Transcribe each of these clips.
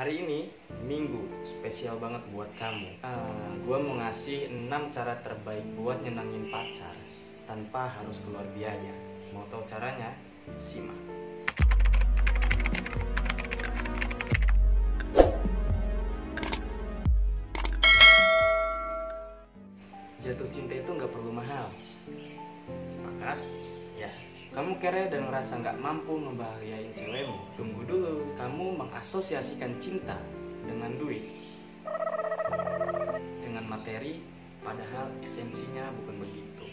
Hari ini Minggu spesial banget buat kamu. Gue mau ngasih 6 cara terbaik buat nyenangin pacar tanpa harus keluar biaya. Mau tahu caranya? Simak. Jatuh cinta itu nggak perlu mahal. Sepakat? Ya. Kamu kere dan ngerasa nggak mampu ngebahagiain cewekmu? Tunggu dulu. Kamu mengasosiasikan cinta dengan duit, dengan materi, padahal esensinya bukan begitu.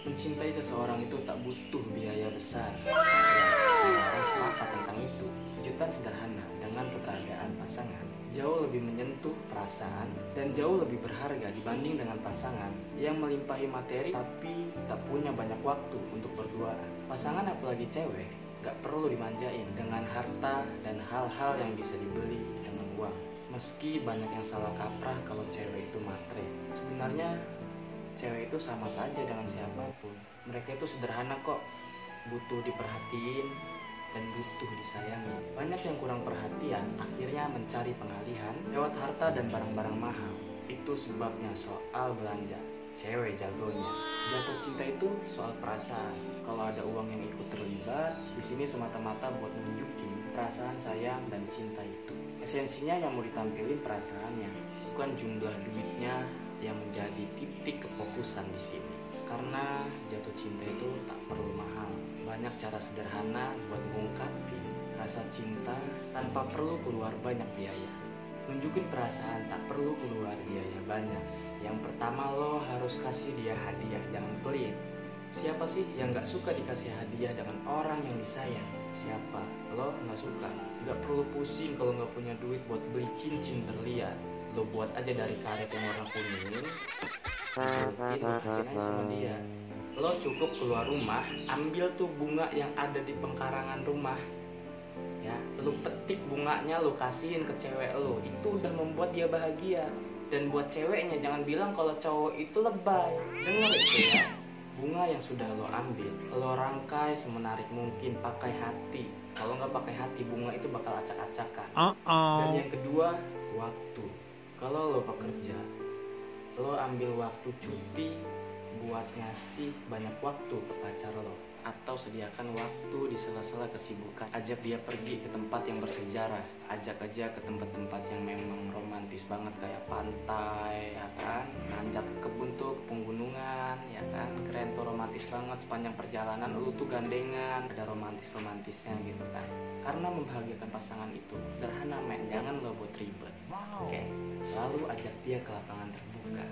Mencintai seseorang itu tak butuh biaya besar. Semua orang sepakat tentang itu. Kejutan sederhana dengan keberadaan pasangan jauh lebih menyentuh perasaan dan jauh lebih berharga dibanding dengan pasangan yang melimpahi materi tapi tak punya banyak waktu untuk berduaan. Pasangan apalagi cewek gak perlu dimanjain dengan harta dan hal-hal yang bisa dibeli dengan uang. Meski banyak yang salah kaprah kalau cewek itu matre, sebenarnya cewek itu sama saja dengan siapapun. Mereka itu sederhana kok, butuh diperhatiin dan butuh disayangi. Banyak yang kurang perhatian akhirnya mencari pengalihan lewat harta dan barang-barang mahal. Itu sebabnya soal belanja, cewek jagonya. Jatuh cinta itu soal perasaan. Kalau ada uang yang ikut terlibat, di sini semata-mata buat nunjukin perasaan sayang dan cinta itu. Esensinya yang mau ditampilin perasaannya, bukan jumlah duitnya yang menjadi titik kefokusan di sini. Karena jatuh cinta itu tak perlu mahal. Banyak cara sederhana buat mengungkapin rasa cinta tanpa perlu keluar banyak biaya. Tunjukin perasaan tak perlu keluar biaya banyak. Yang pertama, lo harus kasih dia hadiah, jangan pelit. Siapa sih yang gak suka dikasih hadiah dengan orang yang disayang? Siapa? Lo gak suka? Gak perlu pusing kalau gak punya duit buat beli cincin berlian. Lo buat aja dari karet yang warna kuning, mungkin lo kasih aja sama dia. Lo cukup keluar rumah, ambil tuh bunga yang ada di pengkarangan rumah, ya, lo petik bunganya, lo kasihin ke cewek lo. Itu udah membuat dia bahagia. Dan buat ceweknya, jangan bilang kalau cowok itu lebay. Dengar itu ya. Bunga yang sudah lo ambil, lo rangkai semenarik mungkin pakai hati. Kalau nggak pakai hati, bunga itu bakal acak-acakan. Dan yang kedua, waktu. Kalau lo bekerja, lo ambil waktu cuti buat ngasih banyak waktu ke pacar lo. Atau sediakan waktu di sela-sela kesibukan. Ajak dia pergi ke tempat yang bersejarah. Ajak aja ke tempat-tempat yang memang romantis banget, kayak pantai, ya kan? Nanjak ke kebun tuh, ke penggunungan, ya kan? Keren tuh, romantis banget. Sepanjang perjalanan lu tuh gandengan, ada romantis-romantisnya gitu kan. Karena membahagiakan pasangan itu sederhana, men. Jangan lo buat ribet. Oke. Lalu ajak dia ke lapangan terbuka,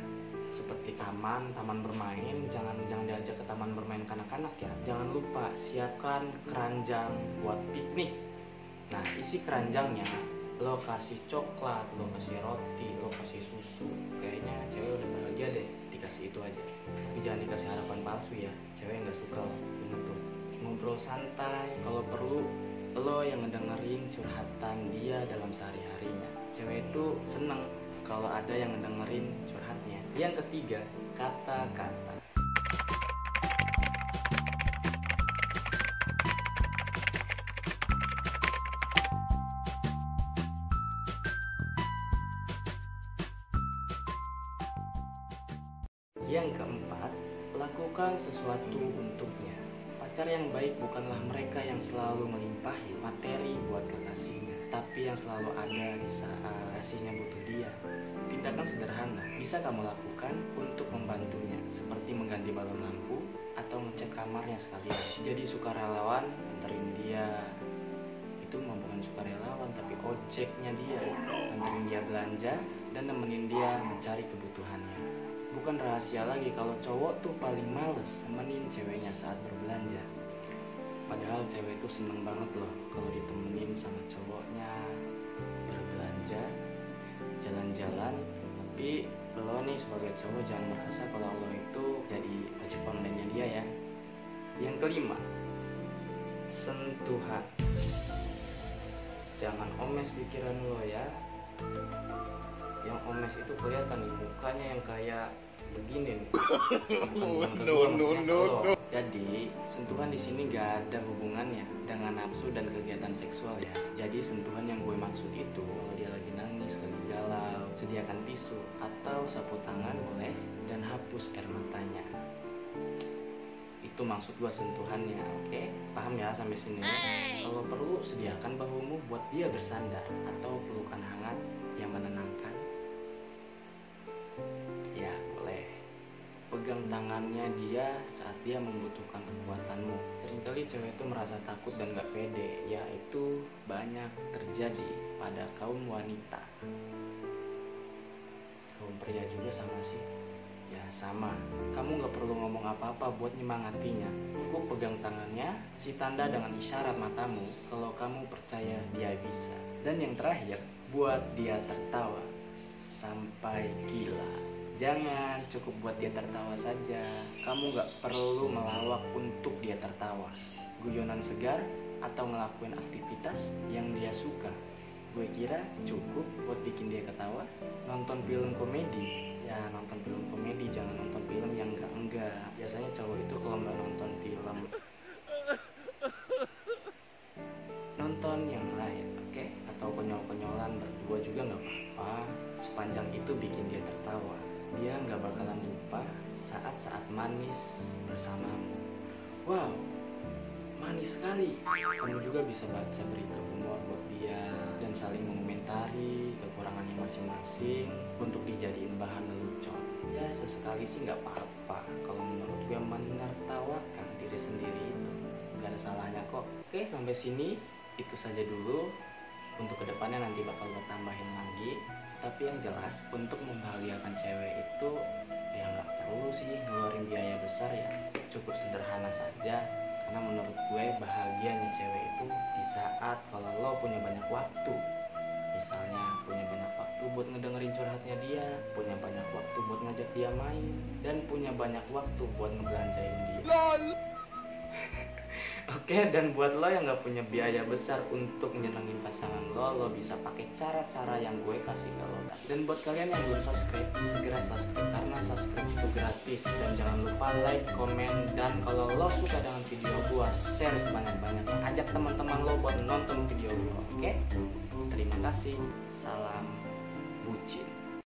seperti taman bermain. Jangan diajak ke taman bermain kanak-kanak ya. Jangan lupa siapkan keranjang buat piknik. Nah, isi keranjangnya lo kasih coklat, lo kasih roti, lo kasih susu. Kayaknya cewek udah bahagia deh dikasih itu aja. Tapi jangan dikasih harapan palsu ya, cewek nggak suka loh. Ingat tuh, ngobrol santai. Kalau perlu lo yang ngedengerin curhatan dia dalam sehari-harinya. Cewek itu seneng kalau ada yang ngedengerin curhatnya. Yang ketiga, kata-kata. Yang keempat, lakukan sesuatu untuknya. Pacar yang baik bukanlah mereka yang selalu melimpahi materi buat kekasihnya, tapi yang selalu ada di saat kasihnya butuh dia. Tindakan sederhana bisa kamu lakukan untuk membantunya, seperti mengganti balon lampu atau ngecat kamarnya sekalian. Jadi sukarelawan anterin dia. Itu bukan sukarelawan, tapi ojeknya dia. Anterin dia belanja dan nemenin dia mencari kebutuhannya. Bukan rahasia lagi kalau cowok tuh paling males nemenin ceweknya saat berbelanja. Padahal cewek itu seneng banget loh kalau ditemenin sama cowoknya berbelanja, jalan-jalan. Tapi lo nih sebagai cowok jangan merasa kalau lo itu jadi ojek online-nya dia ya. Yang kelima, sentuhan. Jangan omes pikiran lo ya. Yang omes itu kelihatan nih, mukanya yang kayak begini nih. No. Jadi sentuhan di sini gak ada hubungannya dengan nafsu dan kegiatan seksual ya. Jadi sentuhan yang gue maksud itu kalau dia Sediakan tisu atau sapu tangan boleh, dan hapus air matanya. Itu maksud gua sentuhannya, oke? Paham ya sampai sini? Kalau perlu sediakan bahumu buat dia bersandar atau pelukan hangat yang menenangkan. Ya, boleh. Pegang tangannya dia saat dia membutuhkan kekuatanmu. Seringkali cewek itu merasa takut dan gak pede, yaitu banyak terjadi pada kaum wanita. Kaum pria juga sama sih. Ya sama, kamu gak perlu ngomong apa-apa buat nyemangatinya. Cukup pegang tangannya, kasih tanda dengan isyarat matamu kalau kamu percaya dia bisa. Dan yang terakhir, buat dia tertawa sampai gila. Jangan cukup buat dia tertawa saja. Kamu gak perlu melawak untuk dia tertawa. Guyonan segar atau ngelakuin aktivitas yang dia suka. Gue kira cukup buat bikin dia ketawa. Nonton film komedi, ya nonton film komedi, jangan nonton film yang enggak. Biasanya cowok itu kalau nggak nonton film, nonton yang lain, oke? Atau konyol-konyolan berdua juga nggak apa-apa, sepanjang itu bikin dia tertawa. Dia nggak bakalan lupa saat-saat manis bersamamu. Wow, manis sekali. Kamu juga bisa baca berita humor buat dia dan saling mengomentari kekurangannya masing-masing untuk dijadiin bahan lelucon. Ya sesekali sih nggak apa-apa. Kalau menurut gue menertawakan diri sendiri itu nggak ada salahnya kok. Oke, sampai sini itu saja dulu. Untuk kedepannya nanti bakal gue tambahin lagi. Tapi yang jelas untuk membahagiakan cewek itu ya nggak perlu sih ngeluarin biaya besar, ya cukup sederhana saja. Karena menurut gue bahagianya cewek itu di saat kalau lo punya banyak waktu. Misalnya punya banyak waktu buat ngedengerin curhatnya dia, punya banyak waktu buat ngajak dia main, dan punya banyak waktu buat ngebelanjain dia. Oke, dan buat lo yang gak punya biaya besar untuk nyenengin pasangan lo bisa pakai cara-cara yang gue kasih ke lo. Dan buat kalian yang belum subscribe, segera subscribe karena subscribe itu gratis. Dan jangan lupa like, komen, dan kalau lo suka dengan video gue, share sebanyak-banyaknya. Ajak teman-teman lo buat nonton video gue, oke? Terima kasih, salam bucin.